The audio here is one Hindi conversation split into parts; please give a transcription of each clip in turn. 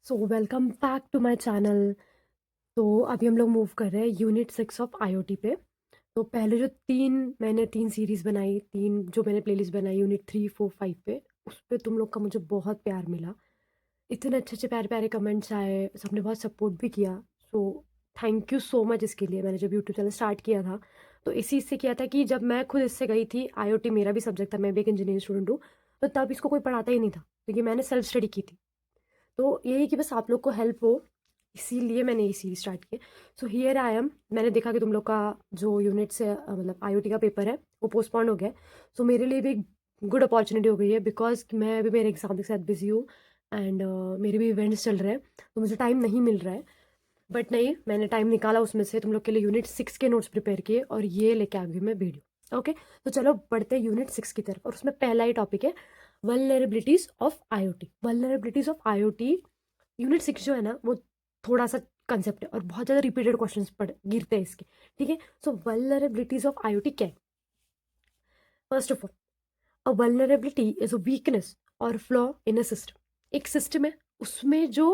So welcome back to my channel. तो अभी हम लोग मूव कर रहे हैं यूनिट 6 ऑफ आईओटी पे। तो पहले जो मैंने तीन सीरीज़ बनाई, तीन जो मैंने प्लेलिस्ट बनाई यूनिट 3, 4, 5 पे, उस पे तुम लोग का मुझे बहुत प्यार मिला। इतने अच्छे अच्छे प्यारे प्यारे कमेंट्स आए, सबने बहुत सपोर्ट भी किया। So thank you so much इसके लिए। मैंने जब यूट्यूब चैनल स्टार्ट किया था तो इसी से किया था कि जब मैं खुद इससे गई थी, आईओटी मेरा भी सब्जेक्ट था, मैं भी एक इंजीनियरिंग स्टूडेंट हूँ, तो तब इसको कोई पढ़ाता ही नहीं था, तो ये मैंने सेल्फ स्टडी की थी। तो यही कि बस आप लोग को हेल्प हो, इसीलिए मैंने ये सीरीज स्टार्ट की। So here I am. मैंने देखा कि तुम लोग का जो यूनिट से मतलब आईओटी का पेपर है वो पोस्टपोन हो गया। सो मेरे लिए भी एक गुड अपॉर्चुनिटी हो गई है, बिकॉज मैं अभी मेरे एग्जाम के साथ बिजी हूँ एंड मेरे भी इवेंट्स चल रहे हैं, तो मुझे टाइम नहीं मिल रहा है। बट नहीं, मैंने टाइम निकाला उसमें से तुम लोग के लिए यूनिट 6 के नोट्स प्रिपेयर किए और ये लेके आ गई मैं वीडियो। ओके, तो चलो बढ़ते हैं यूनिट 6 की तरफ, और उसमें पहला ही टॉपिक है vulnerabilities of IoT. Vulnerabilities of IoT unit 6 जो है ना, वो थोड़ा सा कंसेप्ट है और बहुत ज़्यादा रिपीटेड क्वेश्चंस पढ़ गिरते हैं इसके। ठीक है, सो वल्नरेबिलिटीज ऑफ आईओटी क्या है? First of all, a vulnerability is a weakness और फ्लॉ इन अ सिस्टम। एक सिस्टम है, उसमें जो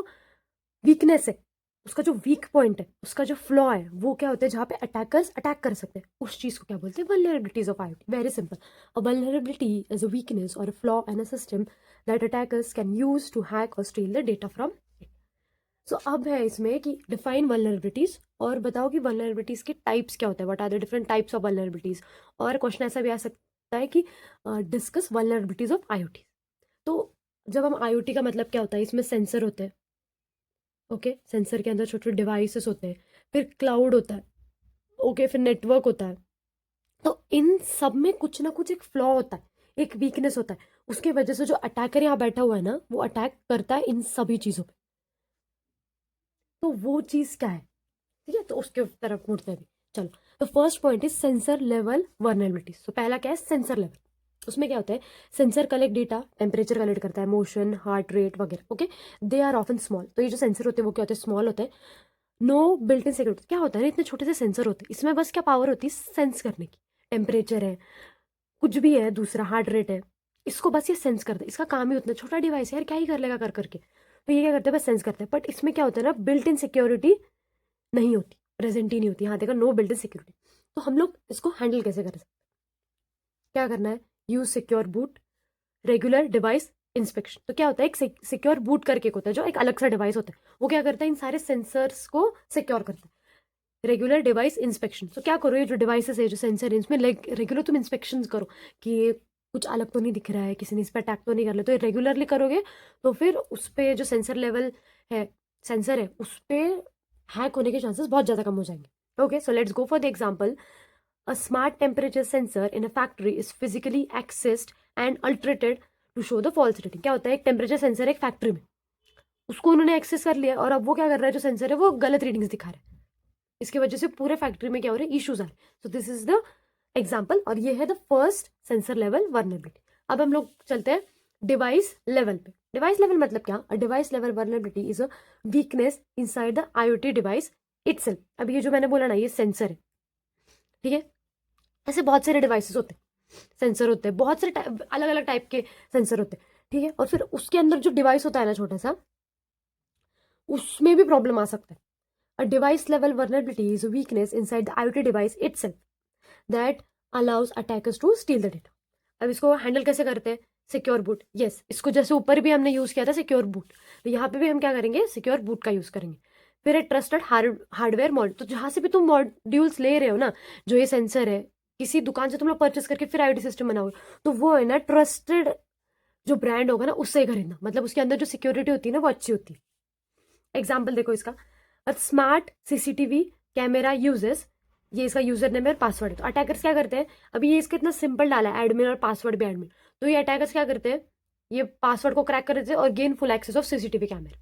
वीकनेस है, उसका जो वीक पॉइंट है, उसका जो फ्लॉ है, वो क्या होता है जहाँ पे अटैकर्स अटैक कर सकते हैं, उस चीज़ को क्या बोलते हैं? Vulnerabilities of IoT. Very simple, a vulnerability is a weakness और a flaw in a system that attackers can use to hack और steal the data from. So अब है इसमें कि डिफाइन वल्नरेबिलिटीज, और बताओ कि वल्नरेबिलिटीज के टाइप्स क्या होते हैं, what are the different types of vulnerabilities. और क्वेश्चन ऐसा भी आ सकता है कि डिस्कस वल्नरेबिलिटीज ऑफ आईओटी। तो जब हम आईओटी का मतलब क्या होता है, इसमें सेंसर होते हैं। ओके, सेंसर के अंदर छोटे छोटे डिवाइसेस होते हैं, फिर क्लाउड होता है, ओके, फिर नेटवर्क होता है। तो इन सब में कुछ ना कुछ एक फ्लॉ होता है, एक वीकनेस होता है, उसकी वजह से जो अटैकर यहाँ बैठा हुआ है ना, वो अटैक करता है इन सभी चीज़ों पे। तो वो चीज़ क्या है? ठीक है, तो उसके तरफ मुड़ते हैं अभी। चलो, तो first point is sensor level vulnerability. तो पहला क्या है? Sensor level. उसमें क्या होता है? Sensor collect data, temperature collect करता है, मोशन, हार्ट रेट वगैरह। Okay, they are often small. तो ये जो सेंसर होते हैं वो क्या होते हैं? स्मॉल होते हैं। No built in security. क्या होता है ना, इतने छोटे से सेंसर होते हैं, इसमें बस क्या पावर होती है? सेंस करने की। टेम्परेचर है, कुछ भी है, दूसरा हार्ट रेट है, इसको बस ये सेंस करते हैं। इसका काम ही उतना छोटा डिवाइस है यार, क्या ही कर लेगा कर करके। तो ये क्या करते हैं? बस सेंस करते हैं। बट इसमें क्या होता है ना, बिल्ट इन सिक्योरिटी नहीं होती, प्रेजेंट ही नहीं होती। हाँ देखा, नो बिल्ट इन सिक्योरिटी। तो हम लोग इसको हैंडल कैसे कर सकते हैं? क्या करना है? Use secure boot, regular device inspection. तो क्या होता है, एक सिक्योर बूट करके एक होता है जो एक अलग सा डिवाइस होता है, वो क्या करता है? इन सारे सेंसर्स को सिक्योर करता है। रेगुलर डिवाइस इंस्पेक्शन, तो क्या करो, ये जो डिवाइसेस है, जो सेंसर है, इसमें रेगुलर तुम इंस्पेक्शन करो कि ये कुछ अलग तो नहीं दिख रहा है, किसी ने इस पर अटैक तो नहीं कर लिया। तो ये रेगुलरली करोगे तो फिर उस पर जो सेंसर लेवल है, सेंसर है, उस पर हैक होने के चांसेस बहुत ज़्यादा कम हो जाएंगे। Okay, so let's go for the example. A smart temperature sensor in a factory is physically accessed and altered to show the false reading। क्या होता है? एक टेम्परेचर सेंसर है एक फैक्ट्री में, उसको उन्होंने एक्सेस कर लिया और अब वो क्या कर रहा है, जो सेंसर है वो गलत रीडिंग्स दिखा रहा है। इसकी वजह से पूरे फैक्ट्री में क्या हो रहा है? इश्यूज आ रहे हैं। So this is the example, और ये है the first sensor level vulnerability. अब हम लोग चलते हैं डिवाइस लेवल पे। डिवाइस लेवल मतलब क्या? अ device level vulnerability is a weakness inside the IoT device itself. अब ये जो मैंने बोला ना, ये सेंसर है, ठीक है? ऐसे बहुत सारे डिवाइसेस होते हैं, सेंसर होते हैं, बहुत सारे अलग अलग टाइप के सेंसर होते हैं, ठीक है? और फिर उसके अंदर जो डिवाइस होता है ना छोटा सा, उसमें भी प्रॉब्लम आ सकता है। A device level vulnerability is weakness inside the IoT device itself that allows attackers to steal the data. अब इसको हैंडल कैसे करते हैं? Secure boot. यस, इसको जैसे ऊपर भी हमने यूज किया था सिक्योर बूट, तो यहाँ पे भी हम क्या करेंगे? सिक्योर बूट का यूज करेंगे। फिर एक ट्रस्टेड हार्डवेयर मॉड्यूल। तो जहां से भी तुम मॉड्यूल्स ले रहे हो ना, जो ये सेंसर है, किसी दुकान से तुम लोग परचेस करके फिर आईओटी सिस्टम बनाओगे, तो वो है ना ट्रस्टेड जो ब्रांड होगा ना, उससे ही खरीदना। मतलब उसके अंदर जो सिक्योरिटी होती है ना, वो अच्छी होती है। एग्जाम्पल देखो इसका, स्मार्ट सीसीटीवी कैमरा यूजेस, ये इसका यूजर नेम और पासवर्ड है। तो अटैकर्स क्या करते हैं? अभी ये इसका इतना सिंपल डाला है, एडमिन और पासवर्ड भी एडमिन, तो ये अटैकर्स क्या करते हैं? ये पासवर्ड को क्रैक कर देते हैं और gain full access of CCTV camera.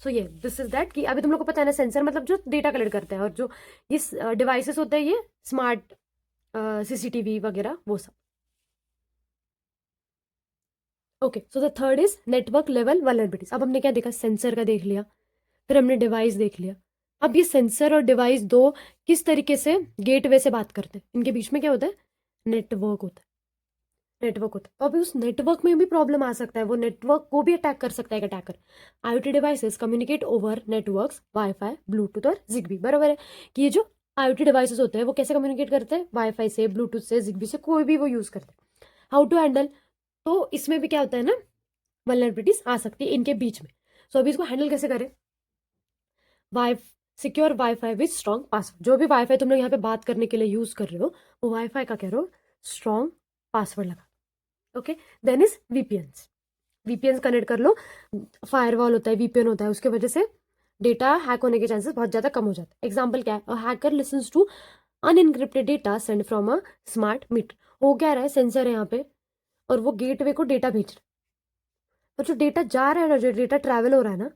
So ये दिस इज दैट कि अभी तुम लोग को पता है ना, सेंसर मतलब जो डेटा कलेक्ट करता है, और जो ये डिवाइसेस होते हैं, ये स्मार्ट सीसीटीवी वगैरह वो सब। Okay, so the third is network level vulnerabilities. अब हमने क्या देखा? सेंसर का देख लिया, फिर हमने डिवाइस देख लिया। अब ये सेंसर और डिवाइस दो किस तरीके से गेटवे से बात करते हैं, इनके बीच में क्या होता है? नेटवर्क होता है। नेटवर्क होता है, तो अभी उस नेटवर्क में भी प्रॉब्लम आ सकता है, वो नेटवर्क को भी अटैक कर सकता है एक attacker. IoT devices communicate over networks, wifi, Bluetooth और जिगबी। बराबर है कि ये जो IoT डिवाइसेस होते हैं वो कैसे कम्युनिकेट करते हैं, वाईफाई से, ब्लूटूथ से, जिगबी से, कोई भी वो यूज करते हैं। हाउ टू हैंडल, तो इसमें भी क्या होता है ना, वल्नरेबिलिटीज आ सकती है इनके बीच में। सो अभी इसको हैंडल कैसे करें, why secure wifi with strong password. जो भी वाईफाई तुम लोग यहाँ पे बात करने के लिए यूज कर रहे हो, वो वाईफाई का कह रहे हो स्ट्रॉन्ग पासवर्ड लगा। Okay, then is VPNs. VPN connect कर लो, फायरवॉल होता है, वीपीएन होता है, उसके वजह से डेटा हैक होने के चांसेस बहुत ज़्यादा कम हो जाते हैं। एग्जाम्पल क्या है, a hacker listens to unencrypted data send from a smart meter. हो क्या रहा है, सेंसर है यहाँ पे और वो गेटवे को डेटा भेज रहा है, और जो डेटा जा रहा है ना, जो डेटा ट्रैवल हो रहा है ना,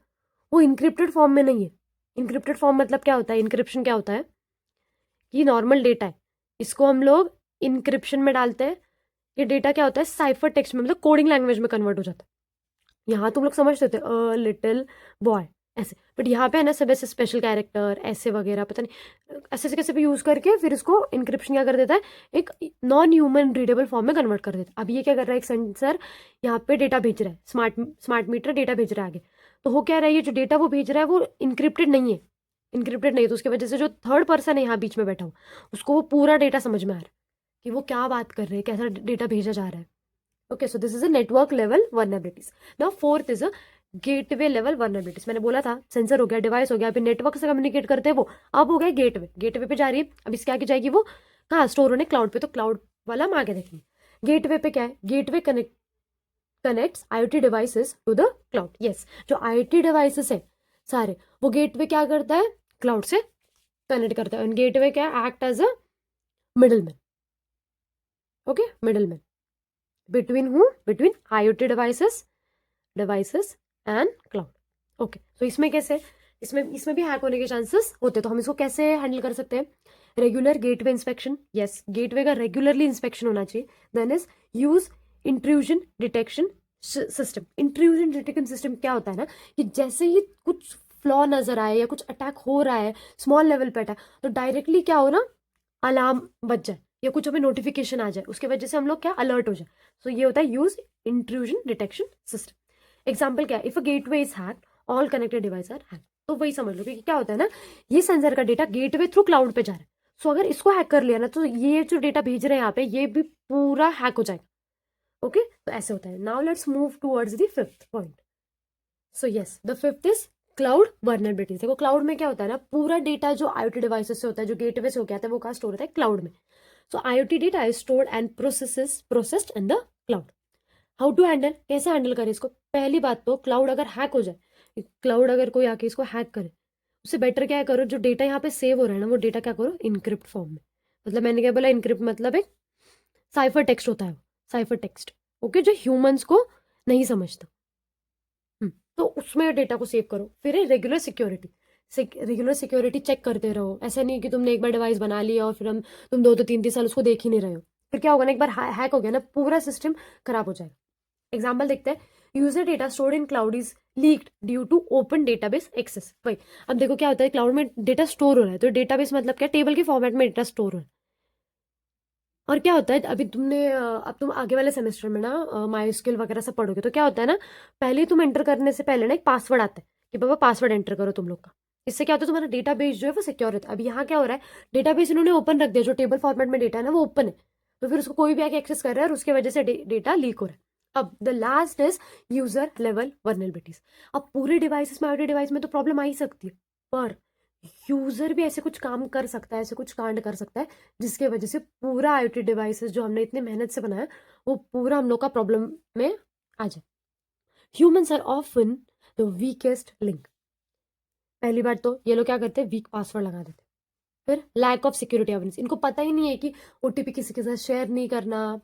वो इनक्रिप्टेड फॉर्म में नहीं है। इनक्रिप्टेड फॉर्म मतलब क्या होता है, इनक्रिप्शन क्या होता है कि नॉर्मल डेटा है, इसको हम लोग इनक्रिप्शन में डालते हैं। ये डेटा क्या होता है, साइफर टेक्स्ट में, मतलब कोडिंग लैंग्वेज में कन्वर्ट हो जाता है। यहाँ तुम लोग समझते थे अ लिटिल बॉय ऐसे, बट यहाँ पे है ना सब ऐसे स्पेशल कैरेक्टर ऐसे वगैरह, पता नहीं ऐसे ऐसे कैसे भी यूज करके फिर इसको इनक्रिप्शन क्या कर देता है, एक नॉन ह्यूमन रीडेबल फॉर्म में कन्वर्ट कर देता है। अब ये क्या कर रहा है, एक सेंसर यहाँ पे डेटा भेज रहा है, स्मार्ट मीटर डेटा भेज रहा है आगे, तो हो क्या रहा है, ये जो डेटा वो भेज रहा है वो इनक्रिप्टेड नहीं है। इनक्रिप्टेड नहीं है तो उसकी वजह से जो थर्ड पर्सन है यहाँ बीच में बैठा हो, उसको वो पूरा डेटा समझ में आ रहा है कि वो क्या बात कर रहे हैं, कैसा डेटा भेजा जा रहा है। Okay, so this is a network level vulnerabilities. Now fourth is a gateway level vulnerabilities. मैंने बोला था सेंसर हो गया, डिवाइस हो गया, अभी नेटवर्क से कम्युनिकेट करते हैं वो, अब हो गया गेटवे। गेटवे पे जा रही है, अब इसके आगे जाएगी वो कहाँ, स्टोर होने क्लाउड पे, तो क्लाउड वाला हम आगे देखेंगे। गेटवे पे क्या है, gateway connects IoT devices to the cloud. Yes, जो IoT डिवाइसेस है सारे, वो गेटवे क्या करता है, क्लाउड से कनेक्ट करता है। गेटवे क्या act as a middleman. Okay, middleman between who, between IoT devices and cloud। Okay, तो इसमें कैसे, इसमें भी हैक होने के चांसेस होते हैं, तो हम इसको कैसे हैंडल कर सकते हैं, regular gateway inspection. Yes, gateway का रेगुलरली इंस्पेक्शन होना चाहिए। Then is use intrusion detection system. Intrusion detection system क्या होता है ना, कि जैसे ही कुछ फ्लॉ नजर आए या कुछ अटैक हो रहा है स्मॉल लेवल पे अटैक, तो डायरेक्टली क्या हो ना, अलार्म बज जाए या कुछ हमें नोटिफिकेशन आ जाए, उसके वजह से हम लोग क्या अलर्ट हो जाए। सो ये होता है use intrusion detection system. Example क्या है, if a gateway is hacked all connected device are hack. तो वही समझ लो कि क्या होता है ना, ये सेंसर का डेटा गेटवे थ्रू क्लाउड पे जा रहा है। सो अगर इसको हैक कर लिया ना, तो ये जो डेटा भेज रहे हैं यहाँ पे, ये भी पूरा हैक हो जाएगा। ओके, तो ऐसे होता है। Now let's move towards the fifth point. So yes, the fifth is cloud vulnerabilities. देखो क्लाउड में क्या होता है ना, पूरा डेटा जो IoT डिवाइसेस से होता है, जो गेटवे से हो गया था, वो कहाँ स्टोर होता है, क्लाउड में। So IoT data is stored and processed in the cloud. How to handle, कैसे हैंडल करें इसको। पहली बात तो क्लाउड अगर हैक हो जाए, क्लाउड अगर कोई आके इसको हैक करे, उससे बेटर क्या करो, जो डेटा यहाँ पे सेव हो रहा है ना, वो डेटा क्या करो, इनक्रिप्ट फॉर्म में। मतलब मैंने क्या बोला, इनक्रिप्ट मतलब एक साइफर टेक्स्ट होता है, साइफर टेक्स्ट। ओके, जो ह्यूमंस को नहीं समझता। तो उसमें डेटा को सेव करो। फिर है regular security. Regular security check करते रहो। ऐसा नहीं कि तुमने एक बार डिवाइस बना लिया और फिर तुम 2 3 साल उसको देख ही नहीं रहे हो, फिर क्या होगा ना, एक बार हैक हो गया ना, पूरा सिस्टम खराब हो जाएगा। एग्जाम्पल देखते हैं, user data stored in cloud is leaked due to open database access. भाई अब देखो क्या होता है, क्लाउड में डेटा स्टोर हो रहा है, तो डेटाबेस मतलब क्या, टेबल के फॉर्मेट में डेटा स्टोर हो रहा है। और क्या होता है, अभी तुमने अब तुम आगे वाले सेमेस्टर में ना माई स्किल वगैरह सब पढ़ोगे, तो क्या होता है ना, पहले तुम एंटर करने से पहले ना एक पासवर्ड आता है कि बाबा पासवर्ड एंटर करो तुम लोग का। इससे क्या होता है, तुम्हारा डेटाबेस जो है वो सिक्योर होता है। अब यहाँ क्या हो रहा है, डेटाबेस इन्होंने ओपन रख दिया, जो टेबल फॉर्मेट में डेटा है ना वो ओपन है, तो फिर उसको कोई भी आके एक्सेस कर रहा है और उसकी वजह से डेटा लीक हो रहा है। अब the last is user level vulnerabilities. अब पूरे डिवाइसेस में, IoT डिवाइस में तो प्रॉब्लम आ ही सकती है, पर यूजर भी ऐसे कुछ काम कर सकता है, ऐसे कुछ कांड कर सकता है, जिसके वजह से पूरा IoT डिवाइसेस जो हमने इतनी मेहनत से बनाया, वो पूरा हम लोग का प्रॉब्लम में आ जाए। Humans are often the weakest link. पहली बात तो ये लोग क्या करते हैं, वीक पासवर्ड लगा देते हैं। फिर लैक ऑफ सिक्योरिटी अवेयरनेस, इनको पता ही नहीं है कि OTP किसी के साथ शेयर नहीं करना,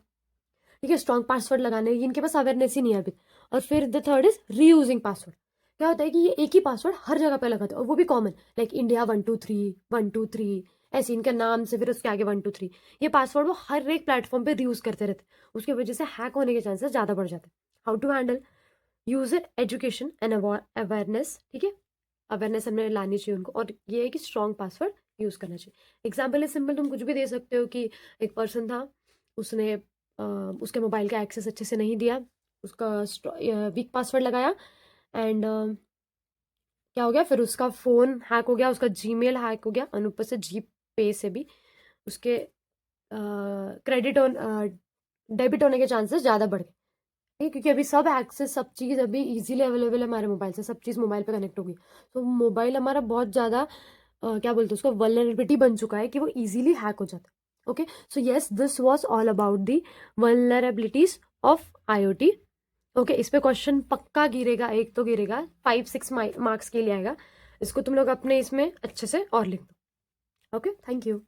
ठीक है, स्ट्रॉन्ग पासवर्ड लगाने, इनके पास अवेयरनेस ही नहीं है अभी। और फिर the third is reusing password. क्या होता है कि ये एक ही पासवर्ड हर जगह पे लगाते हैं, और वो भी कॉमन, लाइक India 123 123, ऐसे इनके नाम से फिर उसके आगे 123, ये पासवर्ड वो हर एक प्लेटफॉर्म पे रीयूज करते रहते हैं। उसकी वजह से हैक होने के चांसेस ज़्यादा बढ़ जाते हैं। How to handle, user education and awareness, ठीक है, अवेयरनेस हमें लानी चाहिए उनको, और ये है कि स्ट्रॉन्ग पासवर्ड यूज़ करना चाहिए। एग्जाम्पल इज सिंपल, तुम कुछ भी दे सकते हो कि एक पर्सन था, उसने उसके मोबाइल का एक्सेस अच्छे से नहीं दिया, उसका वीक पासवर्ड लगाया एंड क्या हो गया, फिर उसका फ़ोन हैक हो गया, उसका जीमेल हैक हो गया, और ऊपर से जी पे से भी उसके क्रेडिट डेबिट होने के चांसेस ज़्यादा बढ़ गए। ठीक है, क्योंकि अभी सब एक्सेस, सब चीज़ अभी इजीली अवेलेबल है हमारे मोबाइल से, सब चीज़ मोबाइल पे कनेक्ट होगी। तो मोबाइल हमारा बहुत ज़्यादा क्या बोलते हैं उसको, वल्नरेबिलिटी बन चुका है कि वो इजीली हैक हो जाता है। Okay, so yes, this was all about the vulnerabilities of IoT. Okay, इस पे क्वेश्चन पक्का गिरेगा, एक तो गिरेगा, 5-6 मार्क्स के लिए आएगा। इसको तुम लोग अपने इसमें अच्छे से और लिख दो। Okay, thank you.